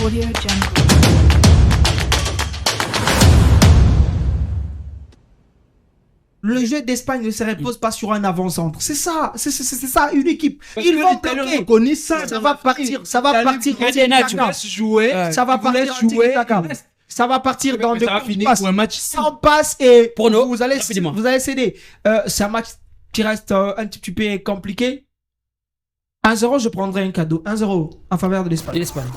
Audio Jungle. Le jeu d'Espagne ne se repose pas sur un avant-centre. C'est ça, c'est ça, une équipe. Ils vont bloquer. Connais ça. Ça va partir. Ça va partir. Tu laisses jouer. Ça va partir. Ça va partir dans ça va finir pour un match sans passe et Prono, vous allez rapidement. céder. C'est un match qui reste un petit peu compliqué. 1-0, je prendrai un cadeau. 1-0 en faveur de De l'Espagne. l'Espagne.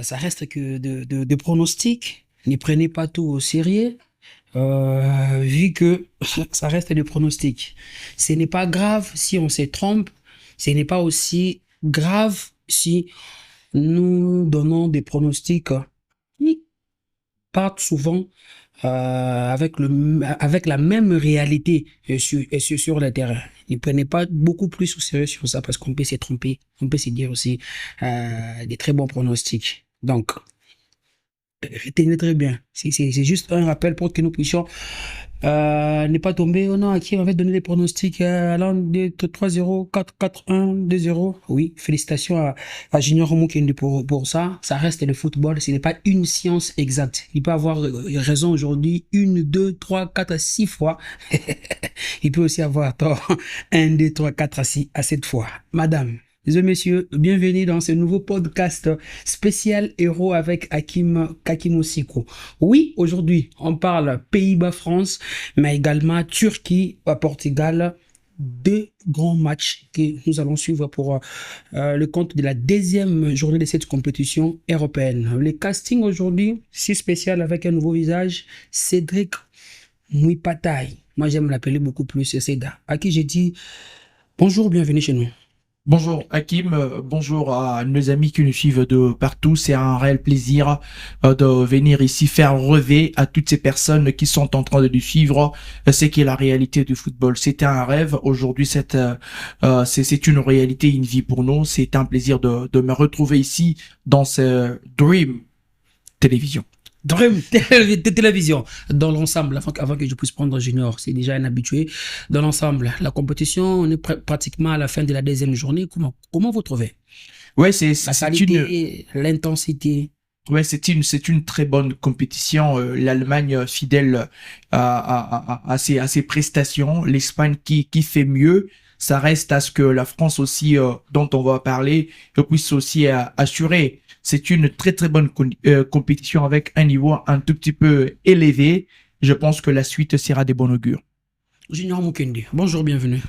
Ça reste que de pronostics. Ne prenez pas tout au sérieux. Vu que ça reste des pronostics. Ce n'est pas grave si on se trompe. Ce n'est pas aussi grave si nous donnons des pronostics qui partent souvent avec la même réalité sur le terrain. Ne prenez pas beaucoup plus au sérieux sur ça parce qu'on peut se tromper. On peut se dire aussi des très bons pronostics. Donc, retenez très bien. C'est juste un rappel pour que nous puissions ne pas tomber. Oh non, à qui on va donner des pronostics allant de 3-0, 4-1, 2-0. Oui, félicitations à Junior Mukende pour ça. Ça reste le football. Ce n'est pas une science exacte. Il peut avoir raison aujourd'hui 1, 2, 3, 4, 6 fois. Il peut aussi avoir tort 1, 2, 3, 4 à 7 fois. Madame. Mesdames, messieurs, bienvenue dans ce nouveau podcast spécial héros avec Hakim Osiko. Oui, aujourd'hui, on parle Pays-Bas-France, mais également Turquie, Portugal. Deux grands matchs que nous allons suivre pour le compte de la deuxième journée de cette compétition européenne. Le casting aujourd'hui, c'est spécial avec un nouveau visage, Cédric Mouipataï. Moi, j'aime l'appeler beaucoup plus Céda. À qui j'ai dit bonjour, bienvenue chez nous. Bonjour Hakim, bonjour à nos amis qui nous suivent de partout. C'est un réel plaisir de venir ici faire rêver à toutes ces personnes qui sont en train de nous suivre ce qui est la réalité du football. C'était un rêve, aujourd'hui c'est une réalité, une vie pour nous. C'est un plaisir de me retrouver ici dans ce Dream Télévision. Dream Télévision, dans l'ensemble, avant que je puisse prendre Junior, c'est déjà un habitué. Dans l'ensemble, la compétition, on est pratiquement à la fin de la deuxième journée. Comment vous trouvez? Ouais, la qualité, l'intensité. Ouais, c'est une très bonne compétition. L'Allemagne fidèle à ses prestations, l'Espagne qui fait mieux. Ça reste à ce que la France aussi, dont on va parler, puisse aussi assurer. C'est une très très bonne compétition avec un niveau un tout petit peu élevé. Je pense que la suite sera des bons augures. Junior Mukende, bonjour, bienvenue.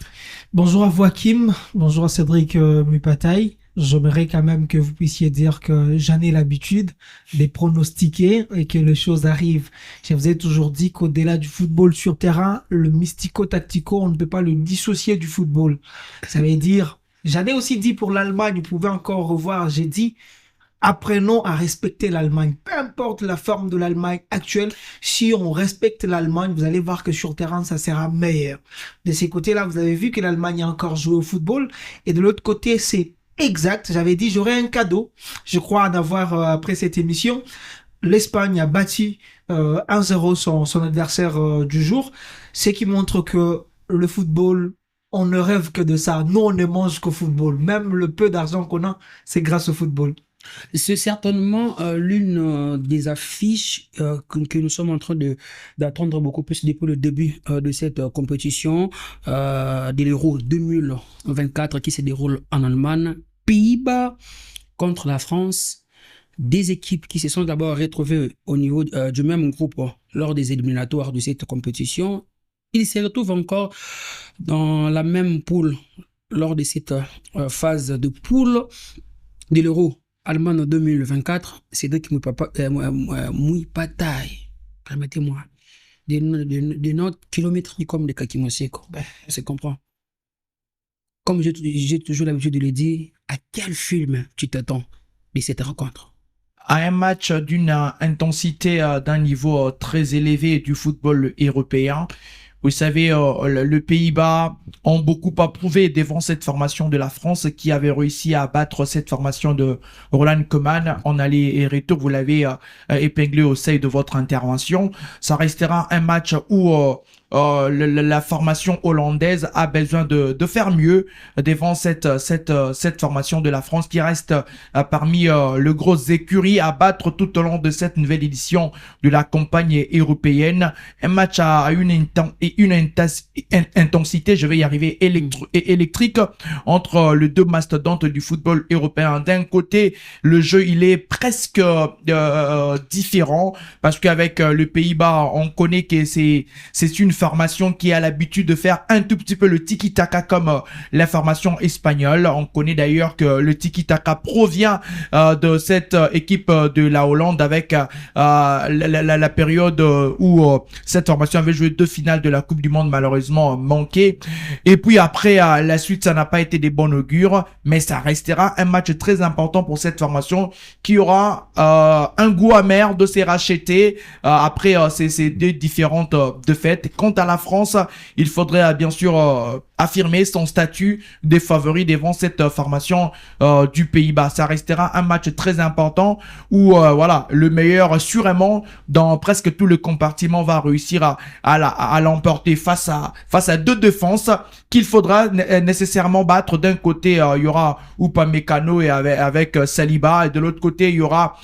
Bonjour à vous Hakim, bonjour à Cédric Mouipataï. J'aimerais quand même que vous puissiez dire que j'en ai l'habitude de pronostiquer et que les choses arrivent. Je vous ai toujours dit qu'au-delà du football sur terrain, le mystico-tactico, on ne peut pas le dissocier du football. Ça veut dire, j'en ai aussi dit pour l'Allemagne, vous pouvez encore revoir, j'ai dit, apprenons à respecter l'Allemagne. Peu importe la forme de l'Allemagne actuelle, si on respecte l'Allemagne, vous allez voir que sur terrain, ça sera meilleur. De ces côtés-là, vous avez vu que l'Allemagne a encore joué au football. Et de l'autre côté, c'est exact. J'avais dit, j'aurais un cadeau. Je crois en avoir après cette émission. L'Espagne a battu 1-0 son adversaire du jour. Ce qui montre que le football, on ne rêve que de ça. Nous, on ne mange qu'au football. Même le peu d'argent qu'on a, c'est grâce au football. C'est certainement l'une des affiches que nous sommes en train d'attendre beaucoup plus depuis le début de cette compétition de l'Euro 2024 qui se déroule en Allemagne. Pays-Bas contre la France. Des équipes qui se sont d'abord retrouvées au niveau du même groupe lors des éliminatoires de cette compétition. Ils se retrouvent encore dans la même poule lors de cette phase de poule de l'Euro Allemagne 2024, Cédric Mouipataï, permettez-moi, de notre kilomètre comme de Kakimoseko. On comprend. Comme j'ai toujours l'habitude de le dire, à quel film tu t'attends de cette rencontre? À un match d'une intensité, d'un niveau très élevé du football européen. Vous savez, le Pays-Bas ont beaucoup approuvé devant cette formation de la France qui avait réussi à battre cette formation de Roland Koeman en aller et retour. Vous l'avez épinglé au sein de votre intervention. Ça restera un match où la formation hollandaise a besoin de faire mieux devant cette formation de la France qui reste parmi le gros écuries à battre tout au long de cette nouvelle édition de la campagne européenne. Un match à une intensité, je vais y arriver, électrique entre les deux mastodontes du football européen. D'un côté, le jeu, il est presque différent parce qu'avec le Pays-Bas, on connaît que c'est une formation qui a l'habitude de faire un tout petit peu le tiki-taka comme la formation espagnole. On connaît d'ailleurs que le tiki-taka provient de cette équipe de la Hollande avec la période où cette formation avait joué 2 finales de la Coupe du Monde malheureusement manquées. Et puis après, la suite, ça n'a pas été des bons augures, mais ça restera un match très important pour cette formation qui aura un goût amer de se racheter après ces 2 différentes défaites. Quant à la France, il faudrait bien sûr affirmer son statut des favoris devant cette formation du Pays-Bas. Ça restera un match très important où voilà, le meilleur sûrement dans presque tout le compartiment va réussir à l'emporter face à 2 défenses qu'il faudra nécessairement battre. D'un côté, il y aura Upamecano et avec Saliba, et de l'autre côté, il y aura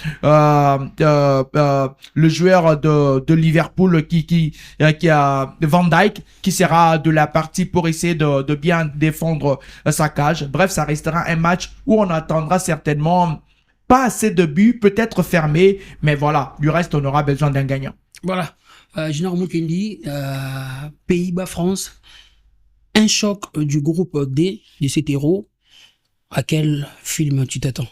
le joueur de Liverpool qui a Van Dijk qui sera de la partie pour essayer de bien défendre sa cage. Bref, ça restera un match où on attendra certainement pas assez de buts, peut-être fermé, mais voilà, du reste, on aura besoin d'un gagnant. Voilà. Junior Mukendi, Pays-Bas-France, un choc du groupe D de cet héros. À quel film tu t'attends?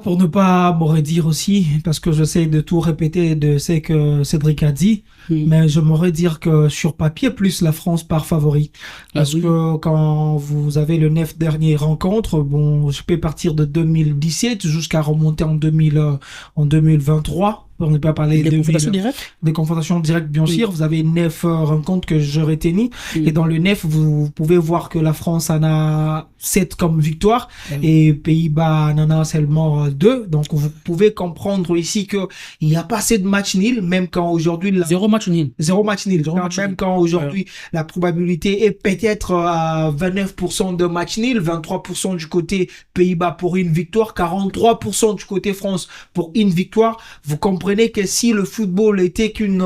Pour ne pas me redire aussi, parce que j'essaie de tout répéter de ce que Cédric a dit, mais je m'aurais dire que sur papier, plus la France par favori. Parce que quand vous avez le 9 dernières rencontres, bon, je peux partir de 2017 jusqu'à remonter en 2023. On ne peut pas parler des confrontations directes. Des confrontations directes, bien sûr. Vous avez 9 rencontres que je retenais. Et dans le 9, vous pouvez voir que la France en a 7 comme victoire et Pays-Bas en a seulement 2. Donc, vous pouvez comprendre ici que il n'y a pas assez de matchs nuls, même quand aujourd'hui... 0 match nul. 0 match nul. Même quand aujourd'hui, la probabilité est peut-être à 29% de match nul, 23% du côté Pays-Bas pour une victoire, 43% du côté France pour une victoire. Vous comprenez que si le football était qu'une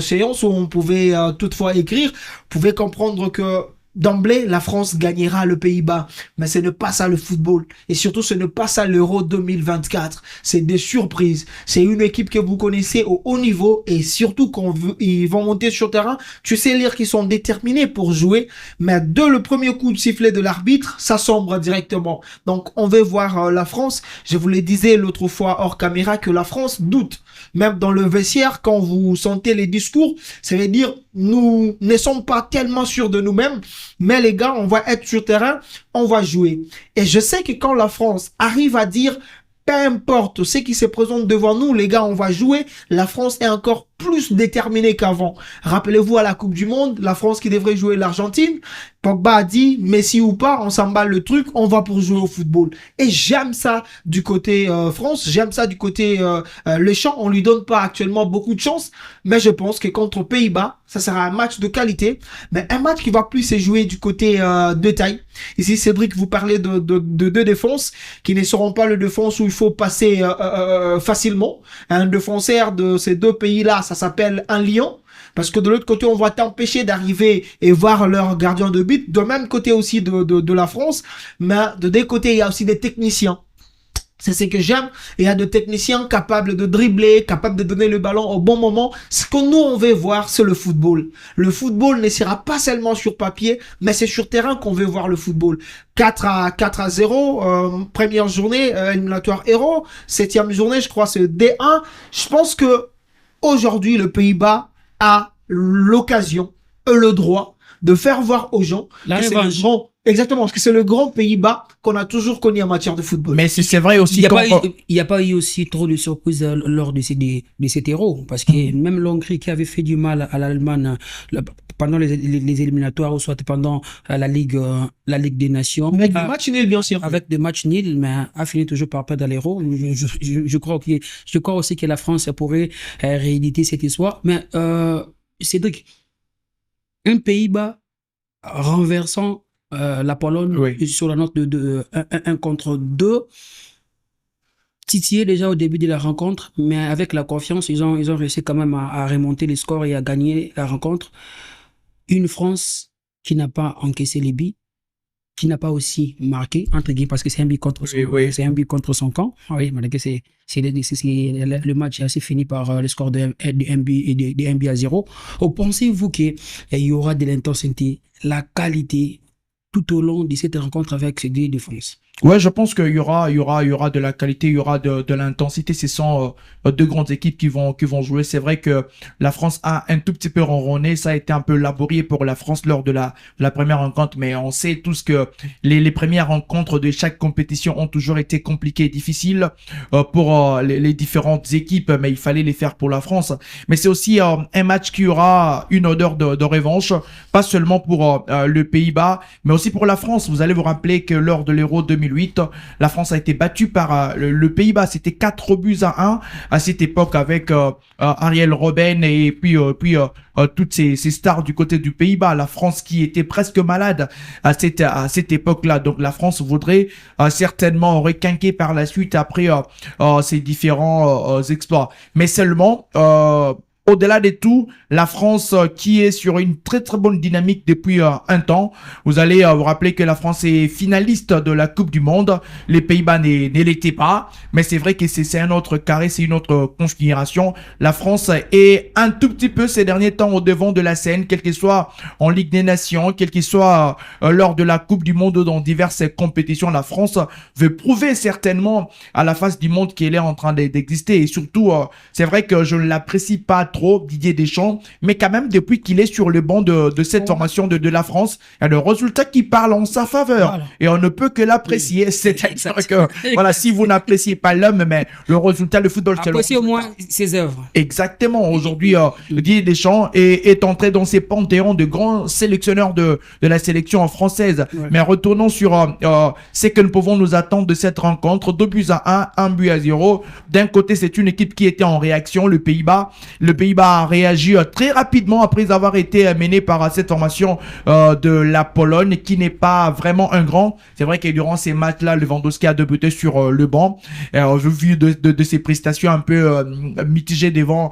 séance où on pouvait toutefois écrire, vous pouvez comprendre que d'emblée, la France gagnera le Pays-Bas. Mais ce n'est pas ça le football. Et surtout, ce n'est pas ça l'Euro 2024. C'est des surprises. C'est une équipe que vous connaissez au haut niveau. Et surtout, quand ils vont monter sur le terrain, tu sais lire qu'ils sont déterminés pour jouer. Mais dès le premier coup de sifflet de l'arbitre, ça sombre directement. Donc, on va voir la France. Je vous le disais l'autre fois hors caméra que la France doute. Même dans le vestiaire, quand vous sentez les discours, ça veut dire nous ne sommes pas tellement sûrs de nous-mêmes, mais les gars, on va être sur terrain, on va jouer. Et je sais que quand la France arrive à dire peu importe ce qui se présente devant nous, les gars, on va jouer, la France est encore plus déterminée qu'avant. Rappelez-vous à la Coupe du Monde, la France qui devrait jouer l'Argentine, Pogba a dit, Messi ou pas, on s'emballe le truc, on va pour jouer au football. Et j'aime ça du côté France, j'aime ça du côté Le Champ. On lui donne pas actuellement beaucoup de chance, mais je pense que contre Pays-Bas, ça sera un match de qualité, mais un match qui va plus se jouer du côté de taille. Ici, Cédric, vous parlez de deux défenses qui ne seront pas le défense où il faut passer facilement. Un défenseur de ces deux pays-là, ça s'appelle un lion. Parce que de l'autre côté, on va t'empêcher d'arriver et voir leur gardien de but. De même côté aussi de la France. Mais de deux côtés, il y a aussi des techniciens. C'est ce que j'aime. Il y a des techniciens capables de dribbler, capables de donner le ballon au bon moment. Ce que nous, on veut voir, c'est le football. Le football ne sera pas seulement sur papier, mais c'est sur terrain qu'on veut voir le football. 4-0, première journée, éliminatoire héros. 7e journée, je crois, c'est D1. Je pense que aujourd'hui, le Pays-Bas a l'occasion et le droit de faire voir aux gens la que c'est revanche. le grand, exactement, parce que c'est le grand Pays-Bas qu'on a toujours connu en matière de football. Mais c'est vrai aussi Il n'y a pas eu aussi trop de surprises lors de cet héros, parce que même l'Hongrie qui avait fait du mal à l'Allemagne pendant les éliminatoires ou soit pendant la Ligue des Nations. Avec des matchs nuls, bien sûr. Avec des matchs nuls, mais a fini toujours par perdre l'Euro. Je crois aussi que la France pourrait rééditer cette histoire. Mais Cédric, un Pays-Bas renversant la Pologne sur la note de 1 contre 2. Titillé déjà au début de la rencontre, mais avec la confiance, ils ont réussi quand même à remonter les scores et à gagner la rencontre. Une France qui n'a pas encaissé les buts, qui n'a pas aussi marqué, entre guillemets, parce que c'est un but contre c'est un but contre son camp. Oui, malgré que le match est assez fini par le score de 1 but à 0. Pensez-vous qu'il y aura de l'intensité, la qualité tout au long de cette rencontre avec ces deux défenses? Ouais, je pense qu'il y aura de la qualité, il y aura de l'intensité. Ce sont deux grandes équipes qui vont jouer. C'est vrai que la France a un tout petit peu ronronné. Ça a été un peu laborieux pour la France lors de la première rencontre, mais on sait tous que les premières rencontres de chaque compétition ont toujours été compliquées et difficiles pour les différentes équipes, mais il fallait les faire pour la France. Mais c'est aussi un match qui aura une odeur de revanche, pas seulement pour le Pays-Bas, mais aussi pour la France. Vous allez vous rappeler que lors de l'Euro 2008, la France a été battue par le Pays-Bas. C'était 4-1 à cette époque avec Ariel Robben et puis toutes ces stars du côté du Pays-Bas. La France qui était presque malade à cette époque-là. Donc la France voudrait certainement requinquer par la suite après ces différents exploits. Mais seulement au-delà de tout, la France qui est sur une très très bonne dynamique depuis un temps. Vous allez vous rappeler que la France est finaliste de la Coupe du Monde. Les Pays-Bas ne l'étaient pas. Mais c'est vrai que c'est un autre carré, c'est une autre configuration. La France est un tout petit peu ces derniers temps au devant de la scène, quel que soit en Ligue des Nations, quel que soit lors de la Coupe du Monde dans diverses compétitions. La France veut prouver certainement à la face du monde qu'elle est en train d'exister. Et surtout, c'est vrai que je ne l'apprécie pas trop, Didier Deschamps, mais quand même depuis qu'il est sur le banc de cette formation de la France, il y a le résultat qui parle en sa faveur. Voilà. Et on ne peut que l'apprécier. Oui. C'est-à-dire que, voilà, si vous n'appréciez pas l'homme, mais le résultat, le football, c'est appréciez au moins ses œuvres. Exactement. Aujourd'hui, Didier Deschamps est entré dans ces panthéons de grands sélectionneurs de la sélection française. Ouais. Mais retournons sur ce que nous pouvons nous attendre de cette rencontre. 2-1, 1-0. D'un côté, c'est une équipe qui était en réaction, le Pays-Bas. Le Pays-Bas a réagi très rapidement après avoir été mené par cette formation de la Pologne qui n'est pas vraiment un grand. C'est vrai que durant ces matchs-là, Lewandowski a débuté sur le banc. J'ai vu de ses prestations un peu mitigées devant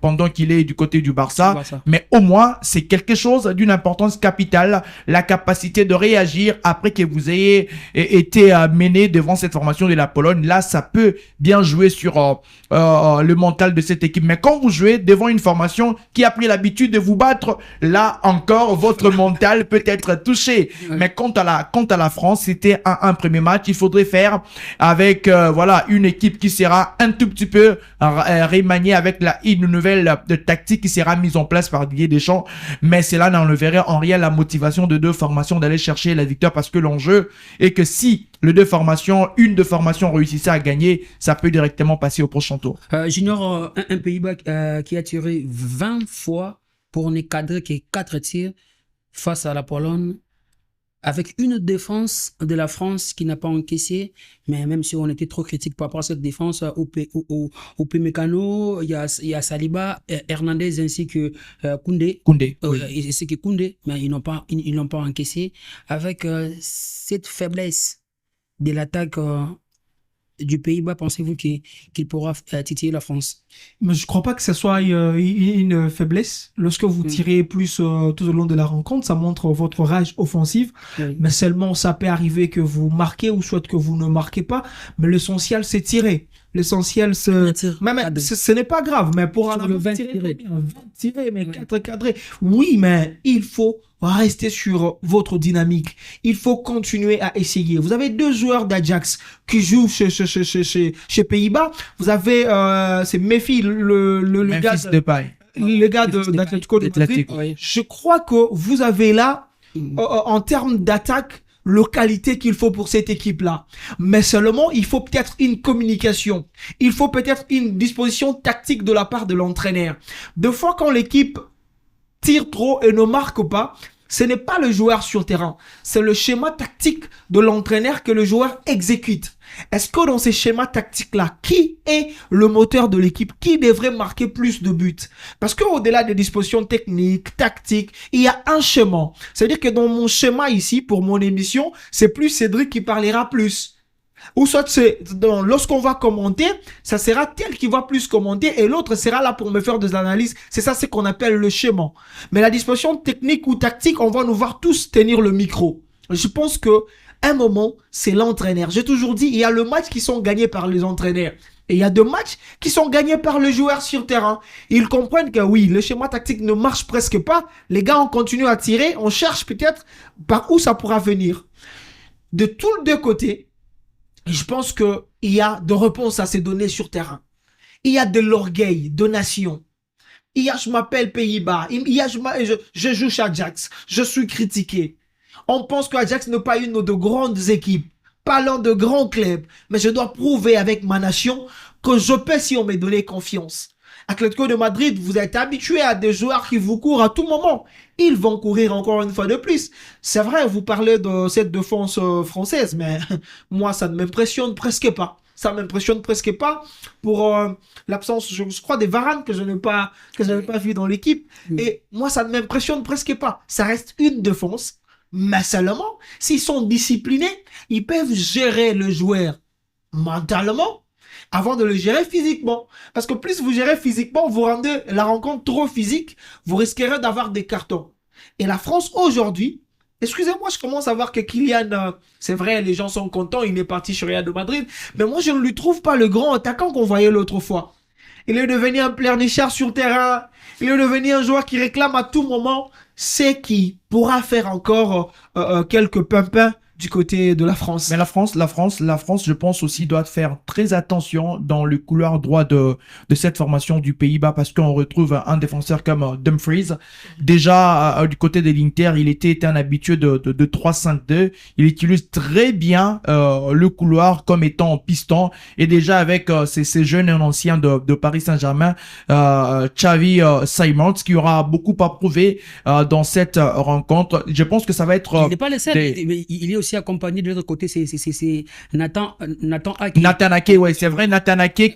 pendant qu'il est du côté du Barça. Mais au moins, c'est quelque chose d'une importance capitale, la capacité de réagir après que vous ayez été mené devant cette formation de la Pologne. Là, ça peut bien jouer sur le mental de cette équipe. Mais quand vous jouez devant une formation qui a pris l'habitude de vous battre, là encore, votre mental peut être touché. Oui. Mais quant à la France, c'était un premier match. Il faudrait faire avec voilà une équipe qui sera un tout petit peu remaniée avec une nouvelle tactique qui sera mise en place par Didier Deschamps. Mais c'est là, on le verrait en réel la motivation de deux formations d'aller chercher la victoire, parce que l'enjeu est que si une de formation réussissait à gagner, ça peut directement passer au prochain tour. Junior, un Pays-Bas qui a tiré 20 fois pour ne cadrer que 4 tirs face à la Pologne, avec une défense de la France qui n'a pas encaissé. Mais même si on était trop critique par rapport à cette défense, au Mécano, il y a Saliba, Hernandez ainsi que Koundé. Oui. C'est que Koundé, mais ils n'ont pas encaissé. Avec cette faiblesse de l'attaque du Pays-Bas, pensez-vous qu'il pourra titiller la France? Mais je ne crois pas que ce soit une faiblesse. Lorsque vous tirez plus tout au long de la rencontre, ça montre votre rage offensive. Oui. Mais seulement, ça peut arriver que vous marquez ou soit que vous ne marquez pas. Mais l'essentiel, c'est tirer. L'essentiel, ce n'est pas grave. Mais pour un 20 tirer, mais 4 cadrés. Oui, mais il faut rester sur votre dynamique. Il faut continuer à essayer. Vous avez 2 joueurs d'Ajax qui jouent chez Pays-Bas. Vous avez c'est Memphis, le gars d'Atlético de Madrid. Oui. Je crois que vous avez là en termes d'attaque la qualité qu'il faut pour cette équipe-là. Mais seulement, il faut peut-être une communication. Il faut peut-être une disposition tactique de la part de l'entraîneur. Des fois, quand l'équipe tire trop et ne marque pas, ce n'est pas le joueur sur terrain, c'est le schéma tactique de l'entraîneur que le joueur exécute. Est-ce que dans ces schémas tactiques-là, qui est le moteur de l'équipe? Qui devrait marquer plus de buts? Parce qu'au-delà des dispositions techniques, tactiques, il y a un schéma. C'est-à-dire que dans mon schéma ici, pour mon émission, c'est plus Cédric qui parlera plus. Ou soit lorsqu'on va commenter, ça sera tel qui va plus commenter et l'autre sera là pour me faire des analyses. C'est ça ce qu'on appelle le schéma. Mais la disposition technique ou tactique, on va nous voir tous tenir le micro. Je pense que un moment, c'est l'entraîneur. J'ai toujours dit, il y a le match qui sont gagnés par les entraîneurs. Et il y a deux matchs qui sont gagnés par le joueur sur terrain. Ils comprennent que oui, le schéma tactique ne marche presque pas. Les gars, on continue à tirer. On cherche peut-être par où ça pourra venir. De tous les deux côtés, je pense qu'il y a de réponses à ces données sur terrain. Il y a de l'orgueil de nation. Il y a, je m'appelle Pays-Bas. Il y a, je joue chez Ajax. Je suis critiqué. On pense qu'Ajax n'est pas une de grandes équipes, pas l'un de grands clubs, mais je dois prouver avec ma nation que je peux si on me donne confiance. Atlético de Madrid, vous êtes habitué à des joueurs qui vous courent à tout moment. Ils vont courir encore une fois de plus. C'est vrai, vous parlez de cette défense française, mais moi, ça ne m'impressionne presque pas. Ça m'impressionne presque pas pour l'absence, je crois, des Varane que je n'ai pas vu dans l'équipe. Et moi, ça ne m'impressionne presque pas. Ça reste une défense. Mais seulement, s'ils sont disciplinés, ils peuvent gérer le joueur mentalement avant de le gérer physiquement. Parce que plus vous gérez physiquement, vous rendez la rencontre trop physique, vous risquerez d'avoir des cartons. Et la France aujourd'hui, excusez-moi, je commence à voir que Kylian, c'est vrai, les gens sont contents, il est parti chez Real de Madrid, mais moi je ne lui trouve pas le grand attaquant qu'on voyait l'autre fois. Il est devenu un pleurnichard sur terrain, il est devenu un joueur qui réclame à tout moment. C'est qui pourra faire encore quelques pimpins du côté de la France. Mais la France, je pense aussi doit faire très attention dans le couloir droit de cette formation du Pays-Bas parce qu'on retrouve un défenseur comme Dumfries. Déjà, du côté de l'Inter, il était un habitué de 3-5-2. Il utilise très bien le couloir comme étant piston. Et déjà avec ces jeunes anciens de Paris Saint-Germain, Xavi Simons, qui aura beaucoup à prouver dans cette rencontre. Je pense que ça va être... il n'est pas le seul, il est aussi accompagné de l'autre côté, c'est Nathan Ake. Nathan Ake, ouais, c'est vrai, Nathan Ake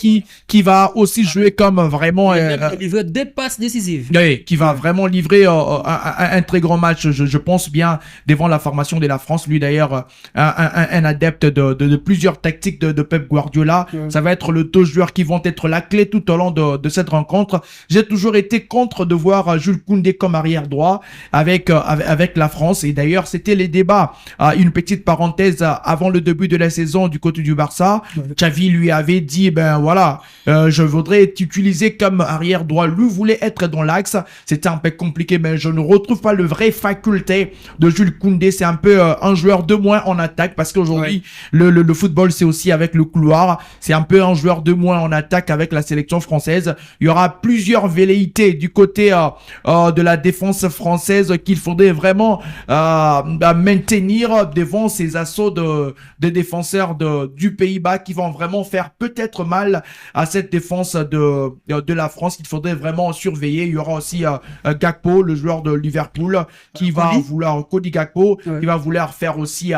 qui va aussi jouer comme vraiment... il veut des passes décisives. Oui, qui va vraiment livrer un très grand match, je pense bien, devant la formation de la France. Lui d'ailleurs, un adepte de plusieurs tactiques de Pep Guardiola. Ça va être le deux joueurs qui vont être la clé tout au long de cette rencontre. J'ai toujours été contre de voir Jules Koundé comme arrière droit avec la France. Et d'ailleurs, c'était les débats. Une petite parenthèse avant le début de la saison du côté du Barça. Xavi lui avait dit, ben voilà, je voudrais t'utiliser comme arrière droit. Lui voulait être dans l'axe. C'était un peu compliqué, mais je ne retrouve pas le vrai faculté de Jules Koundé. C'est un peu un joueur de moins en attaque parce qu'aujourd'hui, le football, c'est aussi avec le couloir. C'est un peu un joueur de moins en attaque avec la sélection française. Il y aura plusieurs velléités du côté de la défense française qu'il faudrait vraiment maintenir devant ces assauts de défenseurs du Pays-Bas qui vont vraiment faire peut-être mal à cette défense de la France qu'il faudrait vraiment surveiller. Il y aura aussi Gakpo, le joueur de Liverpool, qui va vouloir, Cody Gakpo, qui va vouloir faire aussi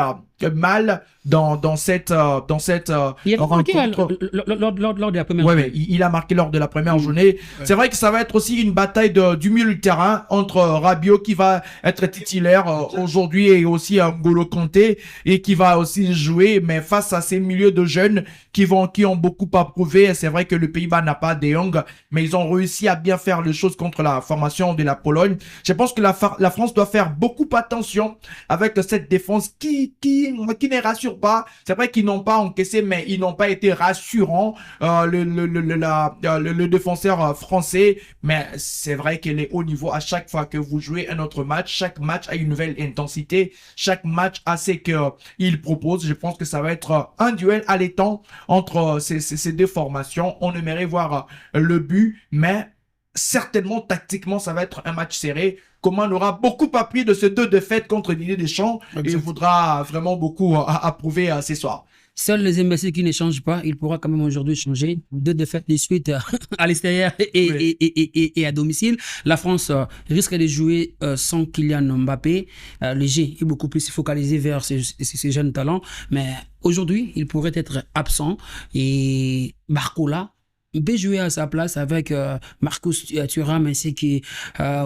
mal dans cette il a marqué lors de la première journée. Il a marqué lors de la première journée. C'est vrai que ça va être aussi une bataille du milieu du terrain entre Rabiot qui va être titulaire aujourd'hui et aussi N'Golo Kanté et qui va aussi jouer, mais face à ces milieux de jeunes qui ont beaucoup à prouver. C'est vrai que le Pays-Bas n'a pas De Jong, mais ils ont réussi à bien faire les choses contre la formation de la Pologne. Je pense que la France doit faire beaucoup attention avec cette défense qui ne rassure pas. C'est vrai qu'ils n'ont pas encaissé, mais ils n'ont pas été rassurants, le défenseur français. Mais c'est vrai qu'il est au niveau à chaque fois que vous jouez un autre match. Chaque match a une nouvelle intensité. Chaque match a ce qu'il propose. Je pense que ça va être un duel allaitant entre ces deux formations. On aimerait voir le but, mais certainement, tactiquement, ça va être un match serré. Coman aura beaucoup appris de ces deux défaites contre Didier Deschamps et il faudra vraiment beaucoup approuver ce soir. Seuls les imbéciles qui ne changent pas, il pourra quand même aujourd'hui changer. 2 défaites de suite à l'extérieur et à domicile. La France risque de jouer sans Kylian Mbappé. Le G est beaucoup plus focalisé vers ces jeunes talents. Mais aujourd'hui, il pourrait être absent. Et Barcola peut jouer à sa place avec Marcus Thuram ainsi que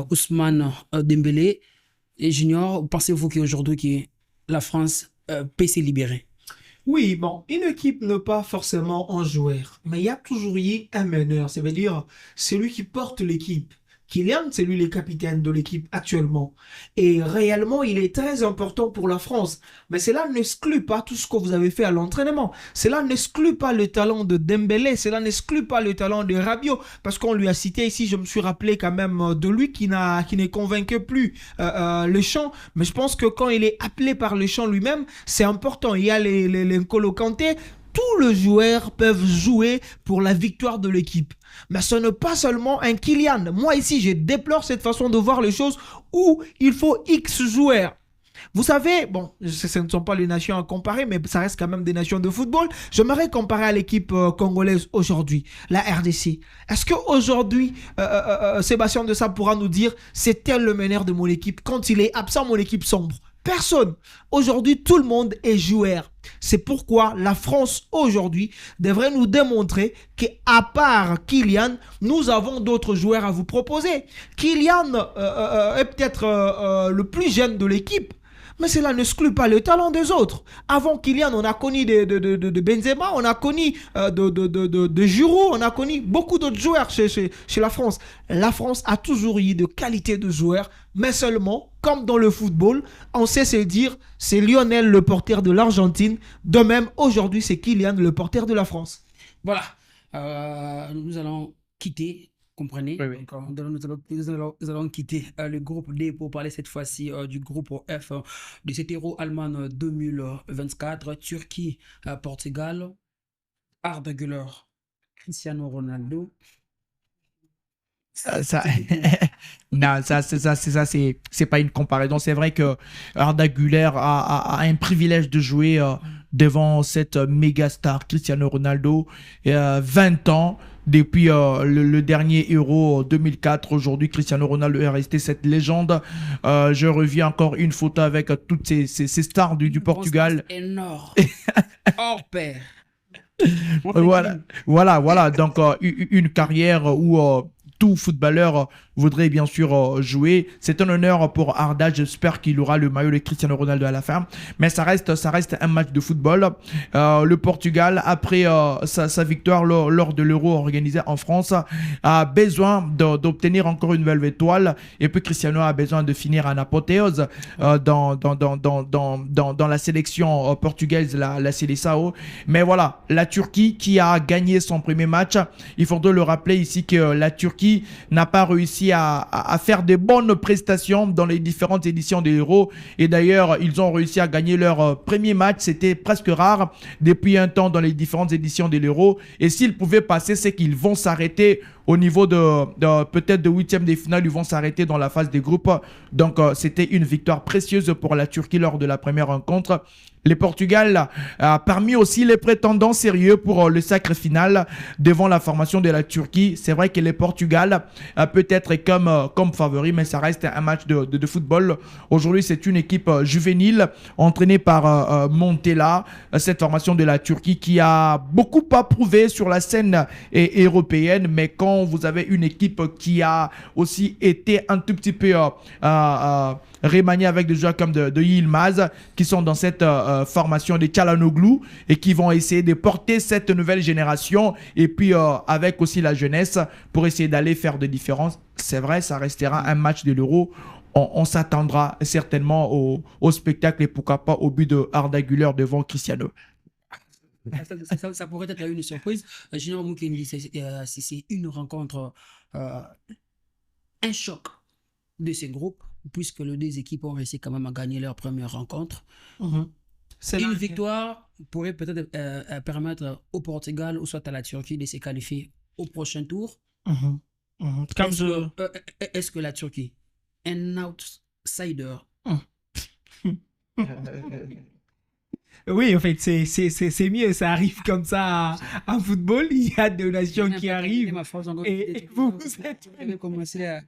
Ousmane Dembélé et Junior. Pensez-vous qu'aujourd'hui, que la France peut se libérer? Oui, bon, une équipe n'est pas forcément un joueur, mais il y a toujours eu un meneur, ça veut dire celui qui porte l'équipe. Kylian, c'est lui le capitaine de l'équipe actuellement. Et réellement, il est très important pour la France. Mais cela n'exclut pas tout ce que vous avez fait à l'entraînement. Cela n'exclut pas le talent de Dembélé. Cela n'exclut pas le talent de Rabiot. Parce qu'on lui a cité ici, je me suis rappelé quand même de lui qui ne convainquait plus le champ. Mais je pense que quand il est appelé par le champ lui-même, c'est important. Il y a les N'Golo Kanté. Tous les joueurs peuvent jouer pour la victoire de l'équipe. Mais ce n'est pas seulement un Kylian. Moi ici, je déplore cette façon de voir les choses où il faut X joueurs. Vous savez, bon, ce ne sont pas les nations à comparer, mais ça reste quand même des nations de football. J'aimerais comparer à l'équipe congolaise aujourd'hui, la RDC. Est-ce qu'aujourd'hui, Sébastien Desailly pourra nous dire c'est tel le meneur de mon équipe? Quand il est absent, mon équipe sombre. Personne. Aujourd'hui, tout le monde est joueur. C'est pourquoi la France, aujourd'hui, devrait nous démontrer qu'à part Kylian, nous avons d'autres joueurs à vous proposer. Kylian est peut-être le plus jeune de l'équipe, mais cela n'exclut pas le talent des autres. Avant Kylian, on a connu de Benzema, on a connu de Giroud, on a connu beaucoup d'autres joueurs chez la France. La France a toujours eu de qualité de joueurs, mais seulement, comme dans le football, on sait se dire, c'est Lionel le porteur de l'Argentine. De même, aujourd'hui, c'est Kylian le porteur de la France. Voilà. Nous allons quitter. Comprenez? Oui, oui. Donc, nous allons quitter le groupe D pour parler cette fois-ci du groupe F de cet Euro Allemagne 2024, Turquie, Portugal, Arda Güler, Cristiano Ronaldo. Ça, non, c'est pas une comparaison. C'est vrai que Arda Güler a un privilège de jouer devant cette méga star Cristiano Ronaldo. 20 ans depuis le dernier Euro 2004. Aujourd'hui, Cristiano Ronaldo est resté cette légende. Je reviens encore une photo avec toutes ces stars du Portugal. Énorme. Hors pair. Voilà. Donc, une carrière où tout footballeur voudrait bien sûr jouer. C'est un honneur pour Arda. J'espère qu'il aura le maillot de Cristiano Ronaldo à la fin. Mais ça reste un match de football. Le Portugal, après sa victoire lors de l'Euro organisé en France, a besoin d'obtenir encore une nouvelle étoile. Et puis Cristiano a besoin de finir en apothéose dans la sélection portugaise, la Seleção. Mais voilà, la Turquie qui a gagné son premier match. Il faudrait le rappeler ici que la Turquie n'a pas réussi à faire de bonnes prestations dans les différentes éditions de l'Euro. Et d'ailleurs, ils ont réussi à gagner leur premier match. C'était presque rare depuis un temps dans les différentes éditions de l'Euro. Et s'ils pouvaient passer, c'est qu'ils vont s'arrêter au niveau peut-être de huitième de finale. Ils vont s'arrêter dans la phase des groupes. Donc, c'était une victoire précieuse pour la Turquie lors de la première rencontre. Le Portugal a parmi aussi les prétendants sérieux pour le sacre final devant la formation de la Turquie. C'est vrai que le Portugal peut être comme favori, mais ça reste un match de football. Aujourd'hui, c'est une équipe juvénile entraînée par Montella, cette formation de la Turquie qui a beaucoup approuvé sur la scène européenne. Mais quand vous avez une équipe qui a aussi été un tout petit peu remanié avec des joueurs comme de Yilmaz qui sont dans cette formation de Çalhanoğlu et qui vont essayer de porter cette nouvelle génération et puis avec aussi la jeunesse pour essayer d'aller faire des différences. C'est vrai, ça restera un match de l'Euro. On s'attendra certainement au spectacle et pourquoi pas au but de Arda Güler devant Cristiano. Ça pourrait être une surprise. Junior Moukendi, c'est une rencontre, un choc de ces groupes, puisque les deux équipes ont réussi quand même à gagner leur première rencontre. Une victoire pourrait peut-être permettre au Portugal ou soit à la Turquie de se qualifier au prochain tour. Est-ce que la Turquie, un outsider, Oui, en fait, c'est mieux. Ça arrive comme ça en football. Il y a deux nations qui arrivent. Et vous êtes... Vous avez commencé à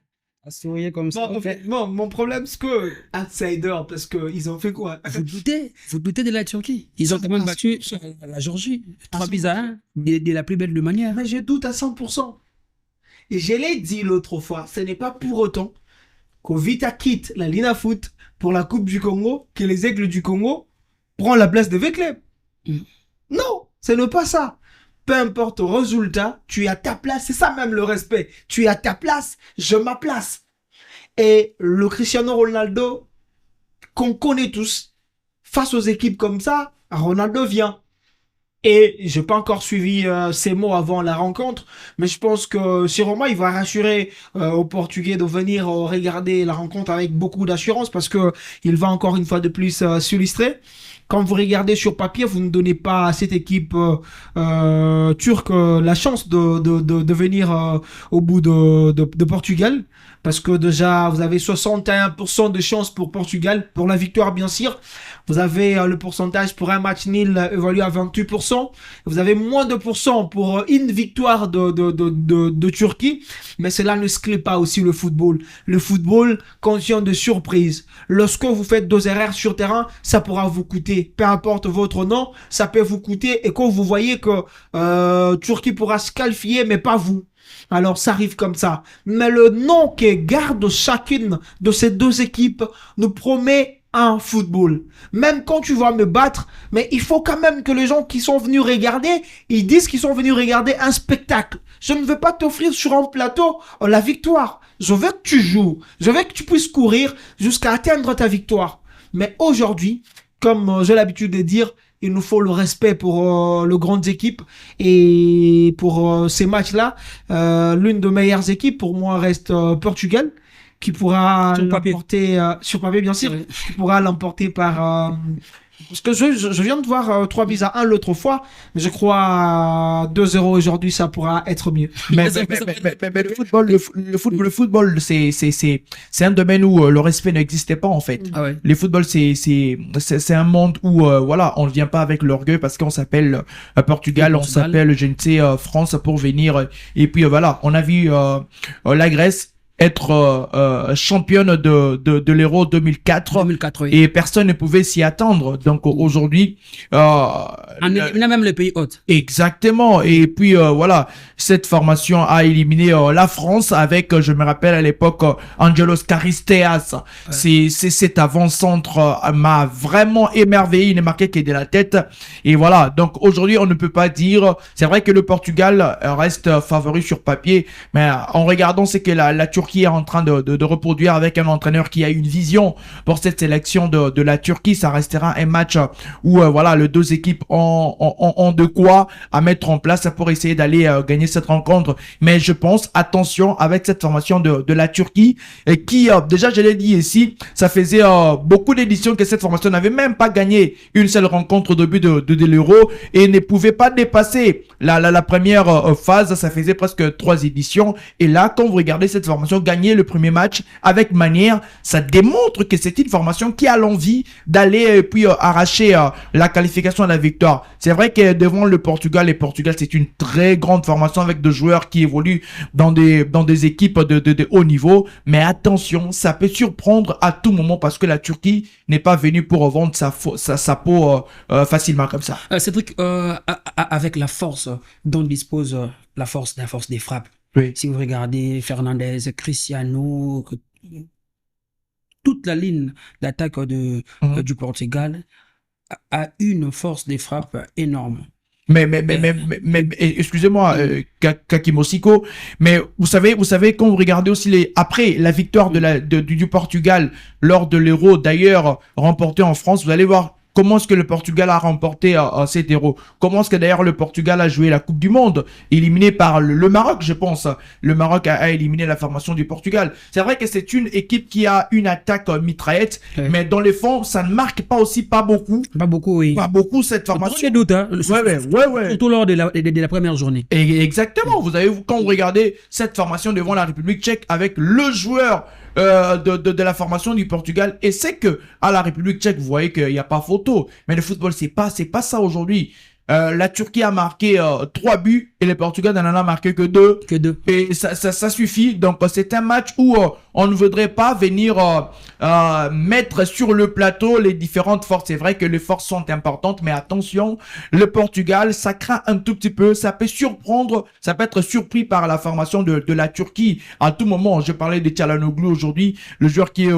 sourire comme ça. Bon, en fait, bon, mon problème, c'est que outsider, parce qu'ils ont fait quoi? Vous doutez de la Turquie. Ils ont quand même battu la Géorgie. 3-1 de la plus belle de manière. Mais je doute à 100%. Et je l'ai dit l'autre fois, ce n'est pas pour autant qu'au Vita quitte la Lina Foot pour la Coupe du Congo, que les Aigles du Congo prennent la place de Vecleb. Non, ce n'est pas ça. Peu importe le résultat, tu es à ta place. C'est ça même le respect. Tu es à ta place, je ma place. Et le Cristiano Ronaldo, qu'on connaît tous, face aux équipes comme ça, Ronaldo vient. Et j'ai pas encore suivi ces mots avant la rencontre, mais je pense que sûrement il va rassurer aux Portugais de venir regarder la rencontre avec beaucoup d'assurance parce que il va encore une fois de plus s'illustrer. Quand vous regardez sur papier, vous ne donnez pas à cette équipe turque la chance de venir au bout de Portugal. Parce que déjà, vous avez 61% de chance pour Portugal, pour la victoire bien sûr. Vous avez le pourcentage pour un match nul évalué à 28%. Vous avez moins de pourcents pour une victoire de Turquie. Mais cela ne exclut pas aussi le football. Le football contient de surprises. Lorsque vous faites 2 erreurs sur terrain, ça pourra vous coûter. Peu importe votre nom, ça peut vous coûter. Et quand vous voyez que Turquie pourra se qualifier, mais pas vous. Alors, ça arrive comme ça. Mais le nom que garde chacune de ces 2 équipes nous promet un football. Même quand tu vas me battre, mais il faut quand même que les gens qui sont venus regarder, ils disent qu'ils sont venus regarder un spectacle. Je ne veux pas t'offrir sur un plateau la victoire. Je veux que tu joues. Je veux que tu puisses courir jusqu'à atteindre ta victoire. Mais aujourd'hui, comme j'ai l'habitude de dire, il nous faut le respect pour les grandes équipes et pour ces matchs-là, l'une des meilleures équipes pour moi reste Portugal qui pourra l'emporter sur papier bien sûr, qui pourra l'emporter par parce que je viens de voir 3-1 l'autre fois, mais je crois 2-0 aujourd'hui ça pourra être mieux. Mais le football, c'est un domaine où le respect n'existait pas en fait. Ah ouais. Le football, c'est un monde où voilà, on ne vient pas avec l'orgueil parce qu'on s'appelle Portugal, on s'appelle je ne sais France pour venir et puis voilà, on a vu la Grèce être championne de l'Euro 2004, oui. et personne ne pouvait s'y attendre. Donc aujourd'hui, on a même le pays hôte. Exactement. Et puis voilà, cette formation a éliminé la France avec, je me rappelle à l'époque, Angelos Charisteas. Ouais. C'est cet avant-centre m'a vraiment émerveillé. Il ne marquait que de la tête. Et voilà. Donc aujourd'hui, on ne peut pas dire. C'est vrai que le Portugal reste favori sur papier, mais en regardant ce que la Turquie est en train de reproduire avec un entraîneur qui a une vision pour cette sélection de la Turquie, ça restera un match où voilà, les 2 équipes ont de quoi à mettre en place pour essayer d'aller gagner cette rencontre. Mais je pense, attention avec cette formation de la Turquie qui, déjà je l'ai dit ici, ça faisait beaucoup d'éditions que cette formation n'avait même pas gagné une seule rencontre au début de l'Euro et ne pouvait pas dépasser la première phase. Ça faisait presque 3 éditions et là, quand vous regardez cette formation gagner le premier match avec manière, ça démontre que c'est une formation qui a l'envie d'aller puis arracher la qualification à la victoire. C'est vrai que devant le Portugal c'est une très grande formation avec des joueurs qui évoluent dans des équipes de haut niveau, mais attention, ça peut surprendre à tout moment parce que la Turquie n'est pas venue pour vendre sa peau facilement comme ça. Cédric, avec la force dont dispose la force des frappes. Oui. Si vous regardez Fernandez, Cristiano, toute la ligne d'attaque du Portugal a une force de frappe énorme. Mais excusez-moi, Kaki Mosiko, mais vous savez, quand vous regardez aussi après la victoire du Portugal lors de l'Euro, d'ailleurs, remporté en France, vous allez voir comment est-ce que le Portugal a remporté cet Euro? Comment est-ce que d'ailleurs le Portugal a joué la Coupe du Monde, éliminé par le Maroc, je pense. Le Maroc a éliminé la formation du Portugal. C'est vrai que c'est une équipe qui a une attaque mitraillette, mais dans les fonds, ça ne marque pas beaucoup. Pas beaucoup, oui. Pas beaucoup cette formation. Pas de doute, hein. Ouais. Surtout lors de la première journée. Et exactement. Vous avez, quand vous regardez cette formation devant la République tchèque avec le joueur de la formation du Portugal. Et c'est que à la République tchèque, vous voyez qu'il n'y a pas photo. Mais le football, c'est pas ça aujourd'hui. La Turquie a marqué 3 buts et le Portugal n'en a marqué que 2. Et ça suffit. Donc, c'est un match où on ne voudrait pas venir mettre sur le plateau les différentes forces. C'est vrai que les forces sont importantes, mais attention, le Portugal, ça craint un tout petit peu. Ça peut surprendre, ça peut être surpris par la formation de la Turquie. À tout moment, je parlais de Çalhanoğlu aujourd'hui, le joueur qui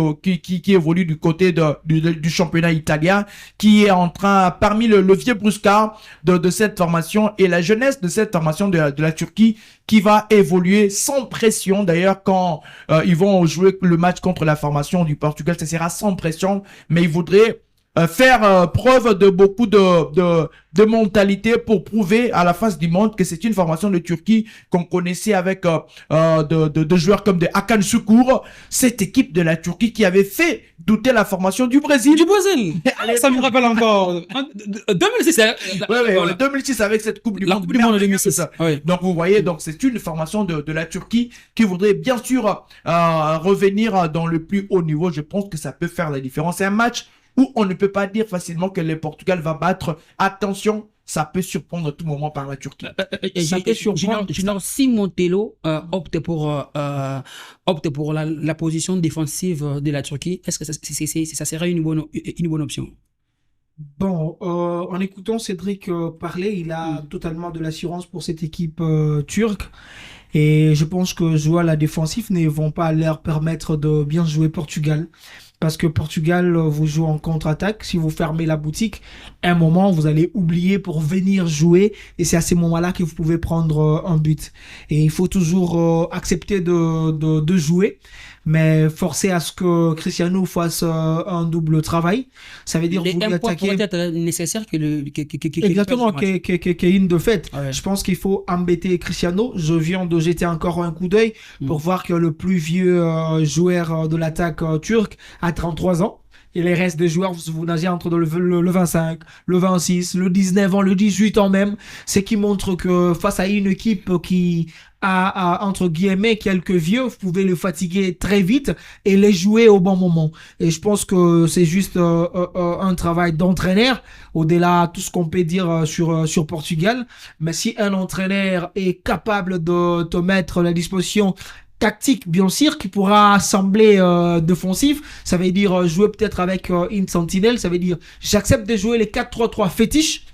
évolue du côté du championnat italien, qui est en train, parmi le vieux brusquard de cette formation et la jeunesse de cette formation de la Turquie qui va évoluer sans pression. D'ailleurs, quand ils vont jouer le match contre la formation du Portugal, ça sera sans pression, mais ils voudraient faire preuve de beaucoup de mentalité pour prouver à la face du monde que c'est une formation de Turquie qu'on connaissait avec de joueurs comme de Hakan Şükür, cette équipe de la Turquie qui avait fait douter la formation du Brésil. Ça me rappelle encore 2006. Ouais, 2006 avec cette coupe du monde. La coupe du monde de 2006. Oui. Donc vous voyez, donc c'est une formation de la Turquie qui voudrait bien sûr revenir dans le plus haut niveau. Je pense que ça peut faire la différence. C'est un match où on ne peut pas dire facilement que le Portugal va battre. Attention, ça peut surprendre à tout moment par la Turquie. Junior, si Montelo opte pour la position défensive de la Turquie, est-ce que ça serait une bonne option? Bon, en écoutant Cédric parler, il a totalement de l'assurance pour cette équipe turque. Et je pense que jouer à la défensive ne vont pas leur permettre de bien jouer Portugal. Parce que Portugal, vous jouez en contre-attaque. Si vous fermez la boutique, à un moment, vous allez oublier pour venir jouer. Et c'est à ces moments-là que vous pouvez prendre un but. Et il faut toujours accepter de jouer. Mais forcer à ce que Cristiano fasse un double travail. Ça veut dire vous lui attaquer. Pourrait être nécessaire exactement, qu'il y ait une défaite. Ah ouais. Je pense qu'il faut embêter Cristiano. Je viens de jeter encore un coup d'œil pour voir que le plus vieux joueur de l'attaque turque a 33 ans. Et les restes des joueurs, vous nagez entre le 25, le 26, le 19 ans, le 18 ans même. C'est qui montre que face à une équipe qui a entre guillemets quelques vieux, vous pouvez les fatiguer très vite et les jouer au bon moment. Et je pense que c'est juste un travail d'entraîneur, au-delà de tout ce qu'on peut dire sur Portugal. Mais si un entraîneur est capable de te mettre à la disposition tactique, bien sûr, qui pourra sembler défensif, ça veut dire jouer peut-être avec une sentinelle, ça veut dire j'accepte de jouer les 4-3-3 fétiches,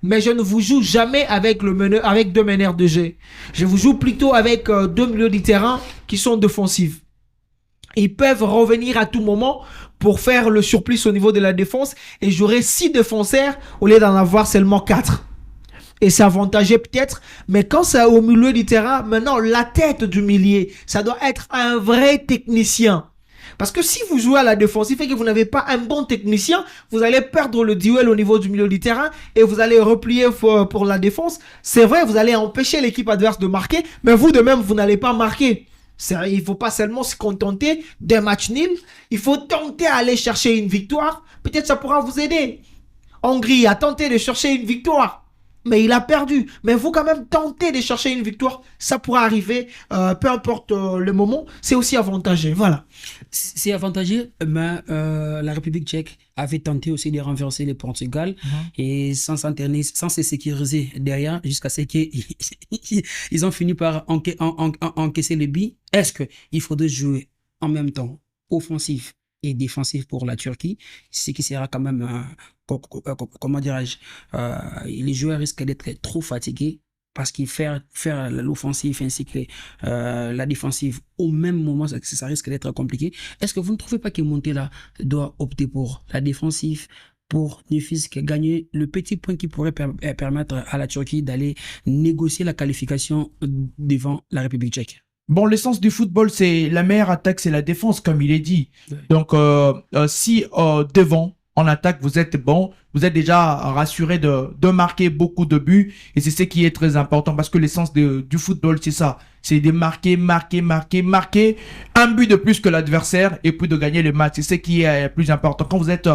mais je ne vous joue jamais avec avec 2 meneurs de jeu. Je vous joue plutôt avec 2 milieux de terrain qui sont défensifs. Ils peuvent revenir à tout moment pour faire le surplus au niveau de la défense et j'aurai 6 défenseurs au lieu d'en avoir seulement 4. Et c'est avantageux peut-être, mais quand c'est au milieu du terrain, maintenant la tête du milieu, ça doit être un vrai technicien. Parce que si vous jouez à la défensive et que vous n'avez pas un bon technicien, vous allez perdre le duel au niveau du milieu du terrain et vous allez replier pour la défense. C'est vrai, vous allez empêcher l'équipe adverse de marquer, mais vous de même, vous n'allez pas marquer. Il ne faut pas seulement se contenter d'un match nul, il faut tenter à aller chercher une victoire. Peut-être ça pourra vous aider. Hongrie a tenté de chercher une victoire, mais il a perdu. Mais vous quand même tentez de chercher une victoire, ça pourra arriver, peu importe le moment, c'est aussi avantageux, voilà. C'est avantageux, mais la République tchèque avait tenté aussi de renverser le Portugal et sans se sécuriser derrière jusqu'à ce qu'ils ont fini par encaisser le but. Est-ce qu'il faudrait jouer en même temps offensif et défensif pour la Turquie, ce qui sera quand même, comment dirais-je, les joueurs risquent d'être trop fatigués parce qu'ils faire l'offensive ainsi que la défensive au même moment, ça risque d'être compliqué. Est-ce que vous ne trouvez pas que Montella doit opter pour la défensive pour ne fût-ce que gagner le petit point qui pourrait permettre à la Turquie d'aller négocier la qualification devant la République tchèque? Bon, l'essence du football, c'est la meilleure attaque, c'est la défense, comme il est dit. Ouais. Donc, si devant, en attaque, vous êtes bon, vous êtes déjà rassuré de marquer beaucoup de buts. Et c'est ce qui est très important parce que l'essence du football, c'est ça. C'est de marquer un but de plus que l'adversaire et puis de gagner le match. C'est ce qui est le plus important quand vous êtes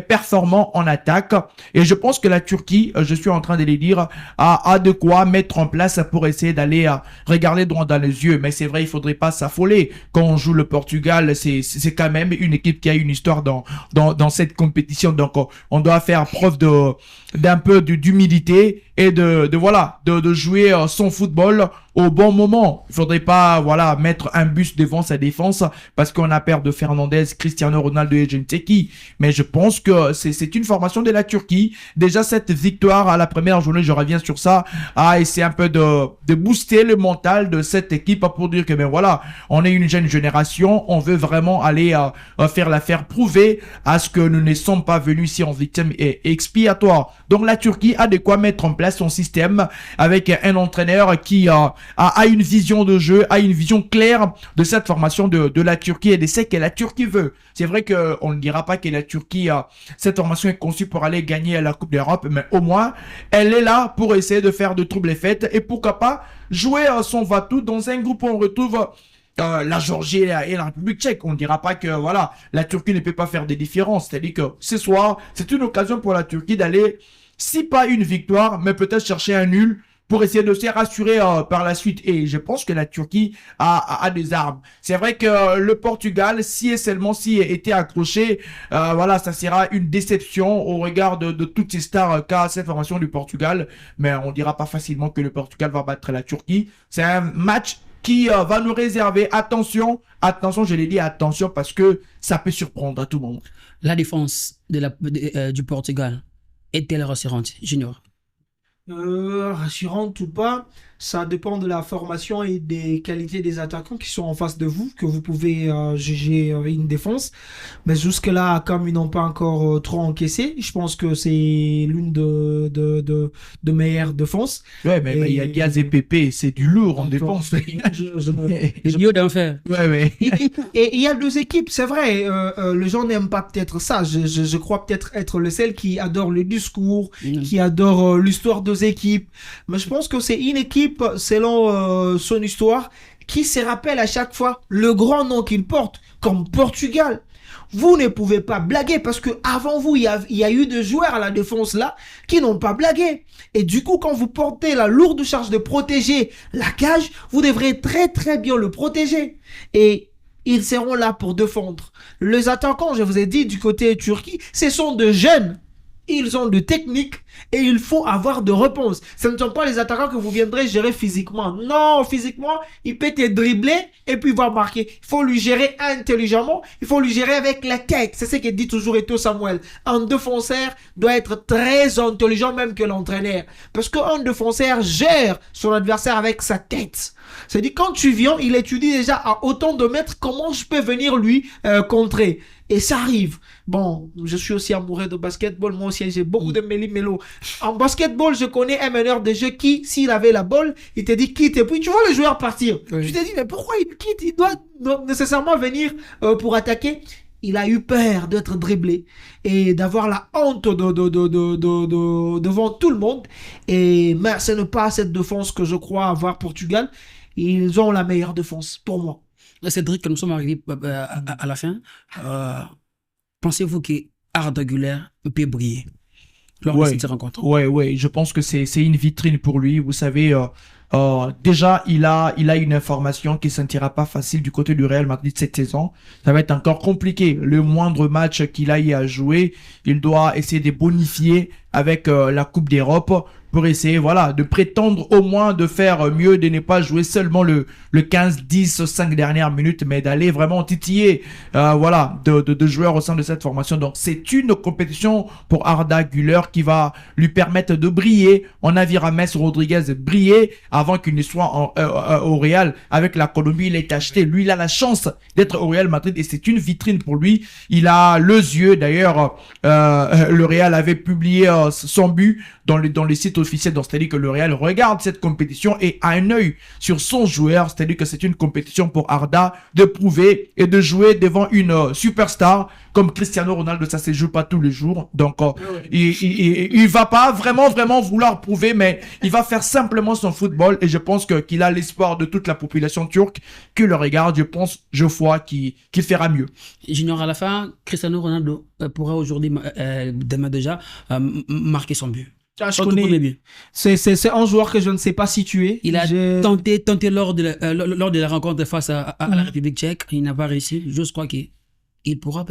performant en attaque. Et je pense que la Turquie, je suis en train de les dire, a de quoi mettre en place pour essayer d'aller regarder droit dans les yeux. Mais c'est vrai, il faudrait pas s'affoler. Quand on joue le Portugal, c'est quand même une équipe qui a une histoire dans cette compétition. Donc, on doit faire preuve d'un peu d'humilité et de jouer son football au bon moment. Il faudrait pas, mettre un bus devant sa défense parce qu'on a peur de Fernandez, Cristiano Ronaldo et je ne sais qui. Mais je pense que c'est une formation de la Turquie. Déjà, cette victoire à la première journée, je reviens sur ça, a essayé un peu de booster le mental de cette équipe pour dire que, on est une jeune génération, on veut vraiment aller faire l'affaire, prouver à ce que nous ne sommes pas venus ici en victime expiatoire. Donc, la Turquie a de quoi mettre en place son système avec un entraîneur qui a une vision de jeu, a une vision claire de cette formation de la Turquie et de ce que la Turquie veut. C'est vrai qu'on ne dira pas que la Turquie, cette formation est conçue pour aller gagner la Coupe d'Europe, mais au moins, elle est là pour essayer de faire de troubles et fêtes et pourquoi pas jouer son va-tout dans un groupe où on retrouve la Géorgie et la République tchèque. On ne dira pas que la Turquie ne peut pas faire des différences. C'est-à-dire que ce soir, c'est une occasion pour la Turquie d'aller, si pas une victoire, mais peut-être chercher un nul pour essayer de se rassurer par la suite. Et je pense que la Turquie a des armes. C'est vrai que le Portugal, si et seulement si était accroché, ça sera une déception au regard de toutes ces stars qu'a cette formation du Portugal. Mais on dira pas facilement que le Portugal va battre la Turquie. C'est un match qui va nous réserver. Attention, je l'ai dit, attention, parce que ça peut surprendre à tout le monde. La défense du Portugal est-elle rassurante, Junior? Rassurante ou pas, ça dépend de la formation et des qualités des attaquants qui sont en face de vous, que vous pouvez juger une défense. Mais jusque-là, comme ils n'ont pas encore trop encaissé, je pense que c'est l'une de meilleures défenses. Ouais, mais il y a Diaz et Pépé, c'est du lourd en défense. Le duo d'enfer. Ouais. Et il y a deux équipes, c'est vrai. Les gens n'aiment pas peut-être ça. Je crois peut-être être le seul qui adore le discours, qui adore l'histoire des équipes. Mais je pense que c'est une équipe, selon son histoire, qui se rappelle à chaque fois le grand nom qu'il porte, comme Portugal. Vous ne pouvez pas blaguer parce que avant vous, il y a eu des joueurs à la défense là qui n'ont pas blagué. Et du coup, quand vous portez la lourde charge de protéger la cage, vous devrez très très bien le protéger. Et ils seront là pour défendre. Les attaquants, je vous ai dit, du côté Turquie, ce sont de jeunes. Ils ont de techniques et il faut avoir de réponses. Ce ne sont pas les attaquants que vous viendrez gérer physiquement. Non, physiquement, il peut te dribbler et puis va marquer. Il faut lui gérer intelligemment. Il faut lui gérer avec la tête. C'est ce que dit toujours Eto'o Samuel. Un défenseur doit être très intelligent même que l'entraîneur. Parce qu'un défenseur gère son adversaire avec sa tête. C'est-à-dire quand tu viens, il étudie déjà à autant de mètres comment je peux venir lui contrer. Et ça arrive. Bon, je suis aussi amoureux de basketball. Moi aussi, j'ai beaucoup de méli-mélo. En basketball, je connais un meneur de jeu qui, s'il avait la balle, il te dit quitte. Et puis, tu vois le joueur partir. Oui. Tu te dis, mais pourquoi il quitte? Il doit nécessairement venir pour attaquer. Il a eu peur d'être dribblé et d'avoir la honte devant tout le monde. Mais ce n'est pas cette défense que je crois avoir Portugal. Ils ont la meilleure défense, pour moi. Cédric, nous sommes arrivés à la fin. Pensez-vous que Arda Güler peut briller lors de cette rencontre? Ouais, je pense que c'est une vitrine pour lui. Vous savez, déjà, il a une information qui ne sentira pas facile du côté du Real Madrid cette saison. Ça va être encore compliqué. Le moindre match qu'il aille à jouer, il doit essayer de bonifier avec la Coupe d'Europe pour essayer, de prétendre au moins de faire mieux, de ne pas jouer seulement le 15, 10, 5 dernières minutes, mais d'aller vraiment titiller, de joueurs au sein de cette formation. Donc, c'est une compétition pour Arda Güler qui va lui permettre de briller. On a vu James Rodriguez briller avant qu'il ne soit au Real. Avec la Colombie, il est acheté. Lui, il a la chance d'être au Real Madrid et c'est une vitrine pour lui. Il a les yeux. D'ailleurs, le Real avait publié son but dans les sites officiels. Donc, c'est-à-dire que le Real regarde cette compétition et a un œil sur son joueur. C'est-à-dire que c'est une compétition pour Arda de prouver et de jouer devant une superstar comme Cristiano Ronaldo. Ça se joue pas tous les jours. Donc, il va pas vraiment vouloir prouver, mais il va faire simplement son football. Et je pense qu'il a l'espoir de toute la population turque qui le regarde. Je vois qu'il fera mieux. Junior, à la fin, Cristiano Ronaldo pourra aujourd'hui, demain déjà, marquer son but. Je connais. C'est un joueur que je ne sais pas situer. Il a tenté lors de la rencontre face à la République tchèque. Il n'a pas réussi. Je crois qu'il pourra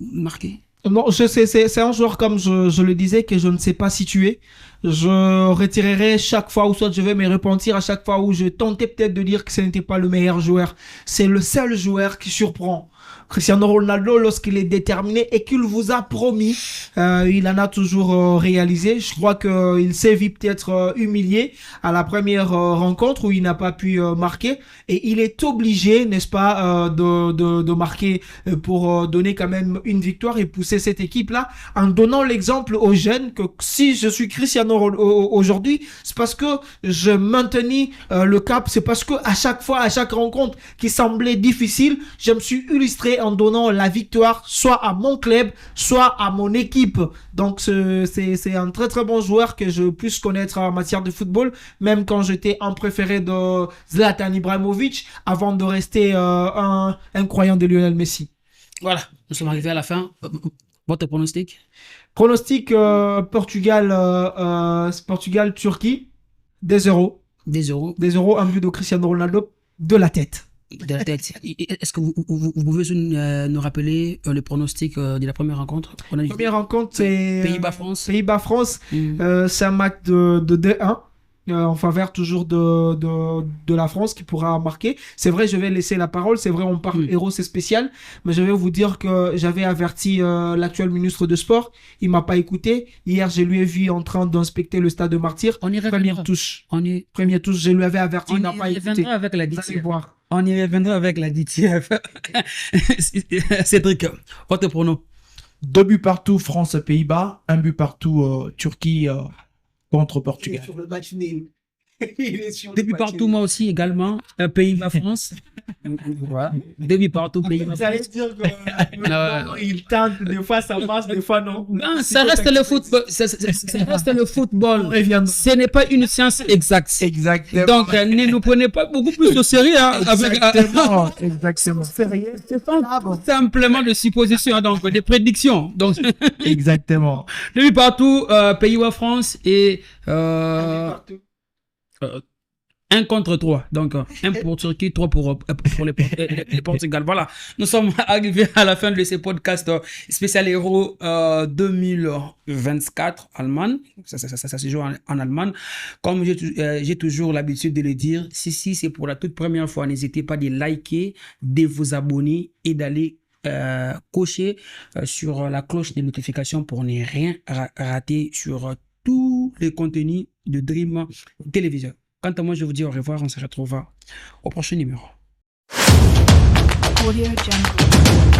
marquer. Non, c'est un joueur, comme je le disais, que je ne sais pas situer. Je retirerai chaque fois, ou soit je vais me repentir à chaque fois où je tentais peut-être de dire que ce n'était pas le meilleur joueur. C'est le seul joueur qui surprend. Cristiano Ronaldo, lorsqu'il est déterminé et qu'il vous a promis, il en a toujours réalisé. Je crois qu'il s'est vu peut-être humilié à la première rencontre où il n'a pas pu marquer, et il est obligé, n'est-ce pas, de marquer pour donner quand même une victoire et pousser cette équipe-là, en donnant l'exemple aux jeunes que si je suis Cristiano aujourd'hui, c'est parce que je maintenis le cap, c'est parce que à chaque fois, à chaque rencontre qui semblait difficile, je me suis illustré en donnant la victoire soit à mon club, soit à mon équipe. Donc c'est un très très bon joueur que je puisse connaître en matière de football, même quand j'étais un préféré de Zlatan Ibrahimovic, avant de rester un croyant de Lionel Messi. Voilà, nous sommes arrivés à la fin. Votre pronostic? Pronostic Portugal-Turquie, 2-0. 2-0. 2-0, un but de Cristiano Ronaldo de la tête. De la tête. Est-ce que vous pouvez nous rappeler le pronostic de la première rencontre? La première rencontre, c'est Pays-Bas-France. Pays-Bas-France. C'est un match de 2-1 en faveur toujours de la France qui pourra marquer. C'est vrai, je vais laisser la parole. C'est vrai, on parle héros, c'est spécial. Mais je vais vous dire que j'avais averti l'actuel ministre de Sport. Il m'a pas écouté. Hier, je lui ai vu en train d'inspecter le stade de Martyrs. Première touche. Première touche, je lui avais averti. Il n'a pas écouté. Avec la Vous allez voir. On y reviendra avec la DTF. Cédric, votre prono? 2 buts partout, France-Pays-Bas. 1 but partout, Turquie contre Portugal. Il est sur le match nul. Deux buts partout, moi aussi, également. Pays-Bas-France. Voilà. 2 buts partout, Pays-Bas-France. Vous allez dire qu'il tente, des fois ça marche, des fois non. Non, ça reste le football. Ça reste le football. Ce n'est pas une science exacte. Exactement. Donc, ne nous prenez pas beaucoup plus au sérieux. Exactement. Exactement. Sérieux, c'est simplement de suppositions, donc des prédictions. Donc, exactement. 2 buts partout, Pays-Bas-France et 1 contre 3. Donc, 1 pour Turquie, 3 pour les Portugal. Voilà. Nous sommes arrivés à la fin de ce podcast spécial Héros 2024 Allemagne. Ça se joue en Allemagne. Comme j'ai toujours l'habitude de le dire, si c'est pour la toute première fois, n'hésitez pas de liker, de vous abonner et d'aller cocher sur la cloche de notification pour ne rien rater sur tous les contenus de Dream Télévision. Quant à moi, je vous dis au revoir. On se retrouve au prochain numéro. Audio Jungle.